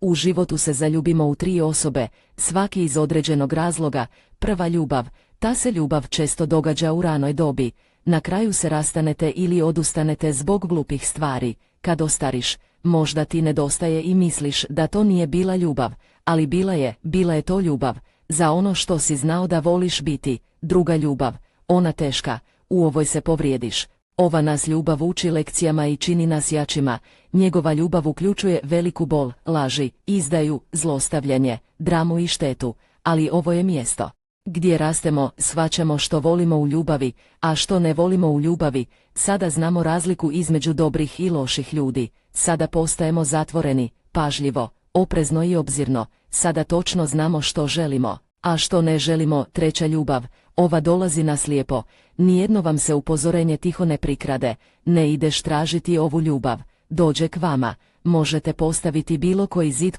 U životu se zaljubimo u 3 osobe, svaki iz određenog razloga. Prva ljubav, ta se ljubav često događa u ranoj dobi. Na kraju se rastanete ili odustanete zbog glupih stvari. Kad ostariš, možda ti nedostaje i misliš da to nije bila ljubav, ali bila je to ljubav, za ono što si znao da voliš biti. Druga ljubav, ona teška, u ovoj se povrijediš. Ova nas ljubav uči lekcijama i čini nas jačima. Njegova ljubav uključuje veliku bol, laži, izdaju, zlostavljanje, dramu i štetu, ali ovo je mjesto gdje rastemo, shvaćamo što volimo u ljubavi, a što ne volimo u ljubavi. Sada znamo razliku između dobrih i loših ljudi. Sada postajemo zatvoreni, pažljivo, oprezno i obzirno. Sada točno znamo što želimo, a što ne želimo. Treća ljubav, ova dolazi nas lijepo. Nijedno vam se upozorenje tiho ne prikrade. Ne ideš tražiti ovu ljubav, dođe k vama. Možete postaviti bilo koji zid